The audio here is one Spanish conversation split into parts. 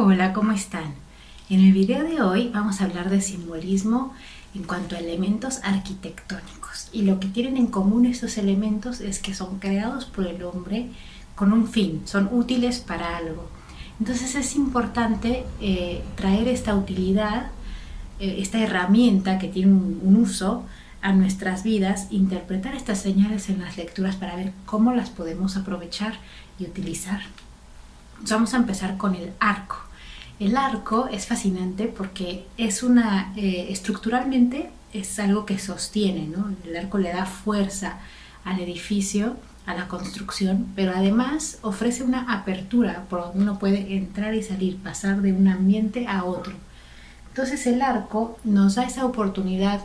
Hola, ¿cómo están? En el video de hoy vamos a hablar de simbolismo en cuanto a elementos arquitectónicos. Y lo que tienen en común estos elementos es que son creados por el hombre con un fin, son útiles para algo. Entonces es importante traer esta utilidad, esta herramienta que tiene un uso a nuestras vidas, interpretar estas señales en las lecturas para ver cómo las podemos aprovechar y utilizar. Entonces vamos a empezar con el arco. El arco es fascinante porque es estructuralmente es algo que sostiene, ¿no? El arco le da fuerza al edificio, a la construcción, pero además ofrece una apertura por donde uno puede entrar y salir, pasar de un ambiente a otro. Entonces el arco nos da esa oportunidad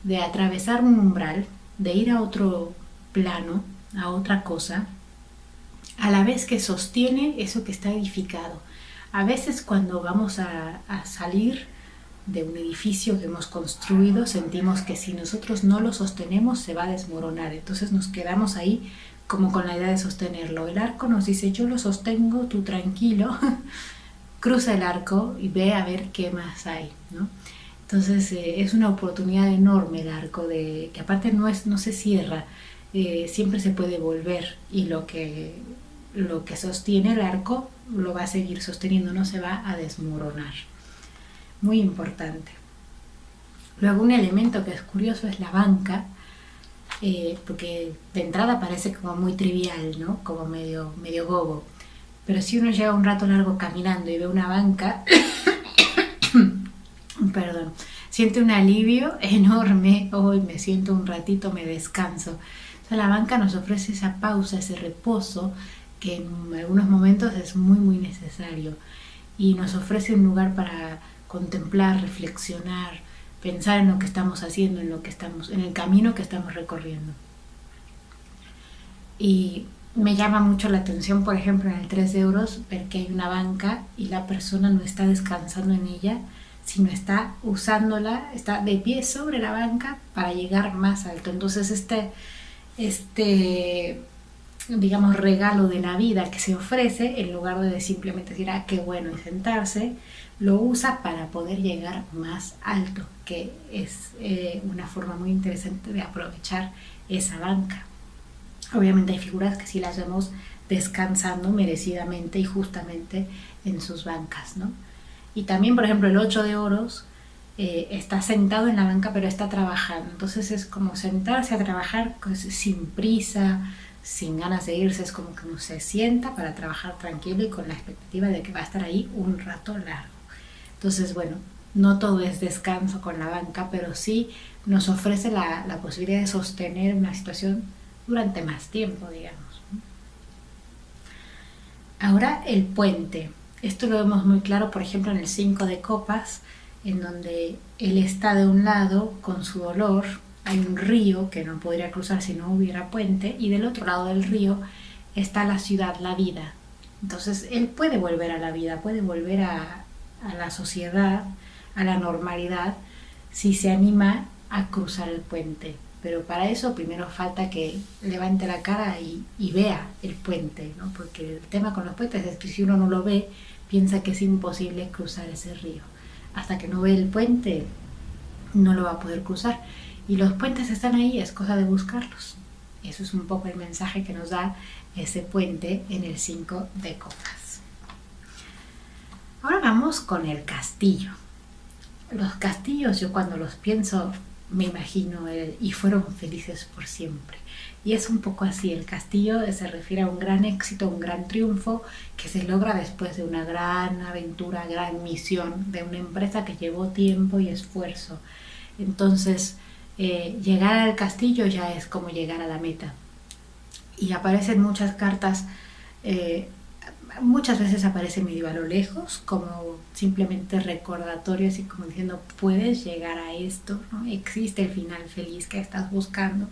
de atravesar un umbral, de ir a otro plano, a otra cosa, a la vez que sostiene eso que está edificado. A veces cuando vamos a salir de un edificio que hemos construido, sentimos que si nosotros no lo sostenemos se va a desmoronar. Entonces nos quedamos ahí como con la idea de sostenerlo. El arco nos dice, yo lo sostengo, tú tranquilo, cruza el arco y ve a ver qué más hay, ¿no? Entonces es una oportunidad enorme el arco, que aparte no se cierra, siempre se puede volver, y lo que sostiene el arco lo va a seguir sosteniendo, no se va a desmoronar. Muy importante. Luego un elemento que es curioso es la banca, porque de entrada parece como muy trivial, ¿no? Como medio bobo. Pero si uno lleva un rato largo caminando y ve una banca, perdón, siente un alivio enorme. Hoy me siento un ratito, me descanso. O sea, la banca nos ofrece esa pausa, ese reposo que en algunos momentos es muy necesario, y nos ofrece un lugar para contemplar, reflexionar, pensar en lo que estamos haciendo, en el camino que estamos recorriendo. Y me llama mucho la atención, por ejemplo, en el 3 euros, ver que hay una banca y la persona no está descansando en ella, sino está usándola, está de pie sobre la banca para llegar más alto. Entonces digamos, regalo de la vida que se ofrece, en lugar de simplemente decir, qué bueno, y sentarse, lo usa para poder llegar más alto, que es una forma muy interesante de aprovechar esa banca. Obviamente hay figuras que sí las vemos descansando merecidamente y justamente en sus bancas, ¿no? Y también, por ejemplo, el 8 de oros está sentado en la banca, pero está trabajando. Entonces es como sentarse a trabajar pues, sin prisa, sin ganas de irse. Es como que uno se sienta para trabajar tranquilo y con la expectativa de que va a estar ahí un rato largo. Entonces, bueno, no todo es descanso con la banca, pero sí nos ofrece la posibilidad de sostener una situación durante más tiempo, digamos. Ahora el puente. Esto lo vemos muy claro, por ejemplo, en el 5 de copas, en donde él está de un lado con su dolor, hay un río que no podría cruzar si no hubiera puente, y del otro lado del río está la ciudad, la vida. Entonces él puede volver a la vida, puede volver a la sociedad, a la normalidad, si se anima a cruzar el puente. Pero para eso primero falta que levante la cara y vea el puente, ¿no? Porque el tema con los puentes es que si uno no lo ve, piensa que es imposible cruzar ese río. Hasta que no ve el puente, no lo va a poder cruzar. Y los puentes están ahí, es cosa de buscarlos. Eso es un poco el mensaje que nos da ese puente en el 5 de copas. Ahora vamos con el castillo. Los castillos, yo cuando los pienso, me imagino y fueron felices por siempre. Y es un poco así, el castillo se refiere a un gran éxito, un gran triunfo que se logra después de una gran aventura, gran misión de una empresa que llevó tiempo y esfuerzo. Entonces, llegar al castillo ya es como llegar a la meta. Y aparecen muchas cartas, muchas veces aparece medio a lo lejos, como simplemente recordatorios y como diciendo, puedes llegar a esto, ¿no? Existe el final feliz que estás buscando.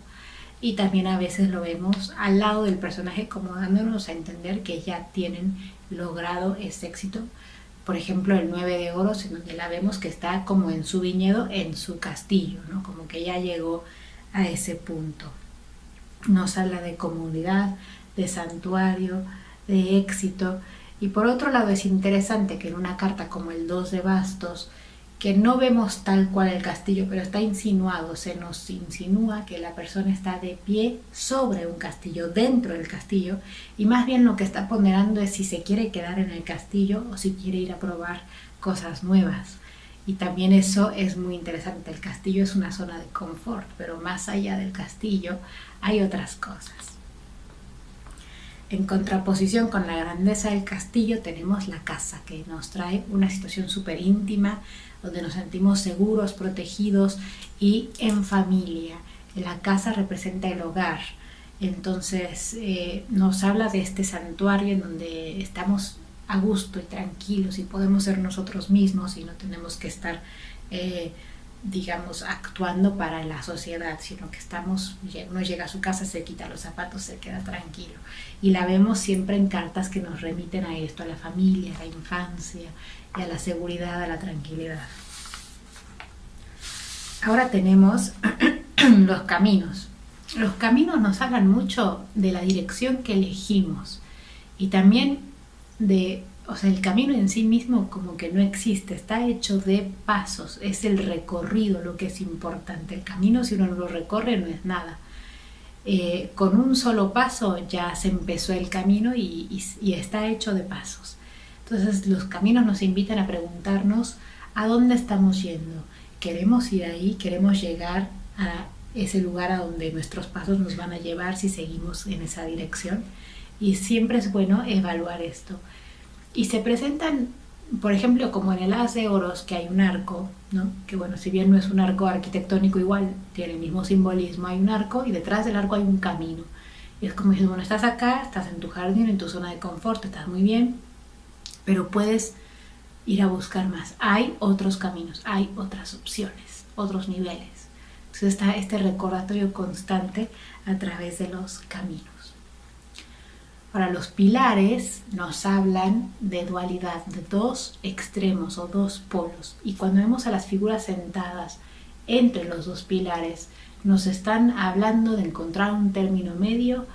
Y también a veces lo vemos al lado del personaje como dándonos a entender que ya tienen logrado ese éxito. Por ejemplo, el 9 de oros, en donde la vemos que está como en su viñedo, en su castillo, ¿no? Como que ya llegó a ese punto. Nos habla de comunidad, de santuario, de éxito, Y por otro lado es interesante que en una carta como el 2 de bastos, que no vemos tal cual el castillo, pero está insinuado, se nos insinúa que la persona está de pie sobre un castillo, dentro del castillo, y más bien lo que está ponderando es si se quiere quedar en el castillo o si quiere ir a probar cosas nuevas. Y también eso es muy interesante. El castillo es una zona de confort, pero más allá del castillo hay otras cosas. En contraposición con la grandeza del castillo tenemos la casa, que nos trae una situación súper íntima, donde nos sentimos seguros, protegidos y en familia. La casa representa el hogar. Entonces nos habla de este santuario en donde estamos a gusto y tranquilos y podemos ser nosotros mismos y no tenemos que estar digamos actuando para la sociedad, sino que uno llega a su casa, se quita los zapatos, se queda tranquilo, y la vemos siempre en cartas que nos remiten a esto, a la familia, a la infancia y a la seguridad, a la tranquilidad. Ahora tenemos los caminos. Los caminos nos hablan mucho de la dirección que elegimos y también el camino en sí mismo como que no existe, está hecho de pasos, es el recorrido lo que es importante. El camino, si uno no lo recorre, no es nada. Con un solo paso ya se empezó el camino y está hecho de pasos. Entonces los caminos nos invitan a preguntarnos a dónde estamos yendo. ¿Queremos ir ahí? ¿Queremos llegar a ese lugar a donde nuestros pasos nos van a llevar si seguimos en esa dirección? Y siempre es bueno evaluar esto. Y se presentan, por ejemplo, como en el As de Oros, que hay un arco, ¿no? Que bueno, si bien no es un arco arquitectónico igual, tiene el mismo simbolismo, hay un arco y detrás del arco hay un camino. Y es como si, bueno, estás acá, estás en tu jardín, en tu zona de confort, estás muy bien, pero puedes ir a buscar más. Hay otros caminos, hay otras opciones, otros niveles. Entonces está este recordatorio constante a través de los caminos. Ahora, los pilares nos hablan de dualidad, de dos extremos o dos polos. Y cuando vemos a las figuras sentadas entre los dos pilares, nos están hablando de encontrar un término medio,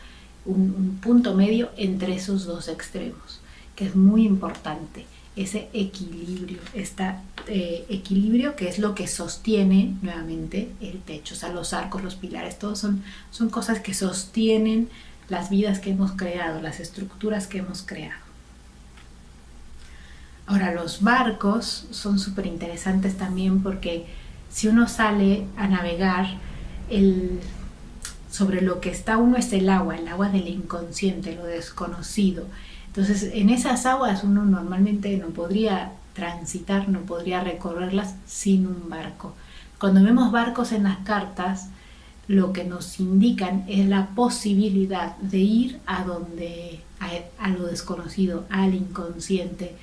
un punto medio entre esos dos extremos, que es muy importante. Ese equilibrio, equilibrio que es lo que sostiene nuevamente el techo. O sea, los arcos, los pilares, todos son cosas que sostienen las vidas que hemos creado, las estructuras que hemos creado. Ahora, los barcos son súper interesantes también porque si uno sale a navegar, sobre lo que está uno es el agua del inconsciente, lo desconocido. Entonces, en esas aguas uno normalmente no podría transitar, no podría recorrerlas sin un barco. Cuando vemos barcos en las cartas, lo que nos indican es la posibilidad de ir a lo desconocido, al inconsciente,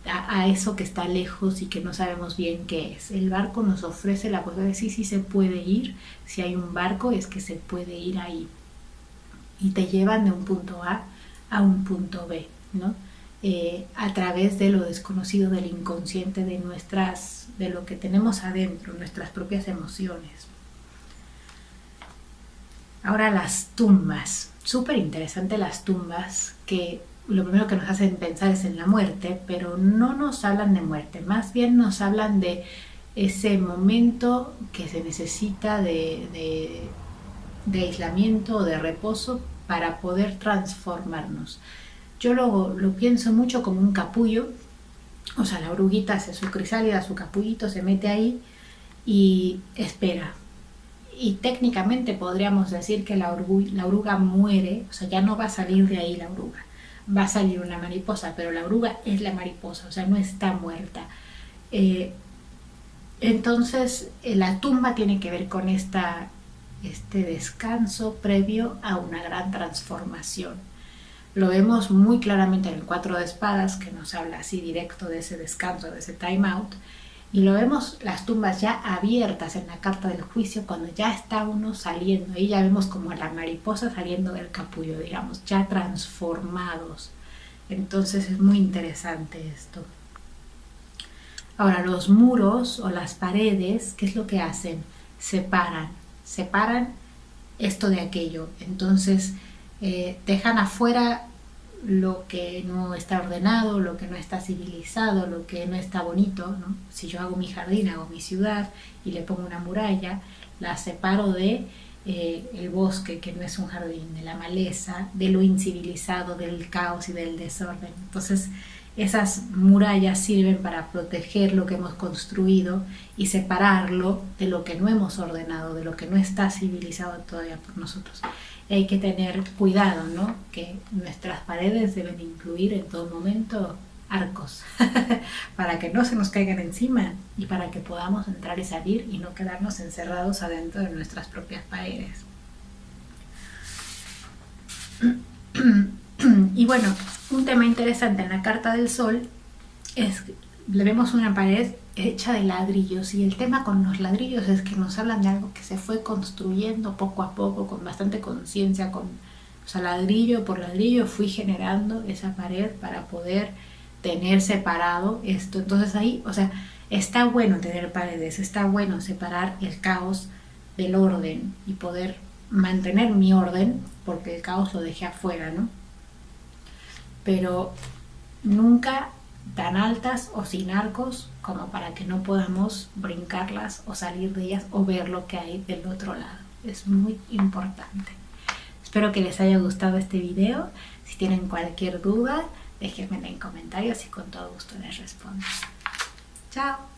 a eso que está lejos y que no sabemos bien qué es. El barco nos ofrece la posibilidad de sí se puede ir. Si hay un barco es que se puede ir ahí y te llevan de un punto a un punto B, ¿no? A través de lo desconocido, del inconsciente, de lo que tenemos adentro, nuestras propias emociones. Ahora, las tumbas. Súper interesante las tumbas, que lo primero que nos hacen pensar es en la muerte, pero no nos hablan de muerte, más bien nos hablan de ese momento que se necesita de aislamiento o de reposo para poder transformarnos. Yo lo pienso mucho como un capullo, o sea, la oruguita hace su crisálida, su capullito, se mete ahí y espera. Y técnicamente podríamos decir que la oruga muere, o sea, ya no va a salir de ahí la oruga, va a salir una mariposa, pero la oruga es la mariposa, o sea, no está muerta. Entonces, la tumba tiene que ver con este descanso previo a una gran transformación. Lo vemos muy claramente en el 4 de espadas, que nos habla así directo de ese descanso, de ese time out. Y lo vemos las tumbas ya abiertas en la carta del juicio, cuando ya está uno saliendo. Ahí ya vemos como a la mariposa saliendo del capullo, digamos, ya transformados. Entonces es muy interesante esto. Ahora, los muros o las paredes, ¿qué es lo que hacen? Separan esto de aquello. Entonces dejan afuera lo que no está ordenado, lo que no está civilizado, lo que no está bonito, ¿no? Si yo hago mi jardín, hago mi ciudad y le pongo una muralla, la separo de el bosque, que no es un jardín, de la maleza, de lo incivilizado, del caos y del desorden. Entonces, esas murallas sirven para proteger lo que hemos construido y separarlo de lo que no hemos ordenado, de lo que no está civilizado todavía por nosotros. Y hay que tener cuidado, ¿no? Que nuestras paredes deben incluir en todo momento arcos para que no se nos caigan encima y para que podamos entrar y salir y no quedarnos encerrados adentro de nuestras propias paredes. Y bueno, un tema interesante en la carta del sol es que le vemos una pared hecha de ladrillos, y el tema con los ladrillos es que nos hablan de algo que se fue construyendo poco a poco, con bastante conciencia, o sea, ladrillo por ladrillo fui generando esa pared para poder tener separado esto. Entonces ahí, o sea, está bueno tener paredes, está bueno separar el caos del orden y poder mantener mi orden, porque el caos lo dejé afuera, ¿no? Pero nunca tan altas o sin arcos como para que no podamos brincarlas o salir de ellas o ver lo que hay del otro lado. Es muy importante. Espero que les haya gustado este video. Si tienen cualquier duda, déjenmela en comentarios y con todo gusto les respondo. Chao.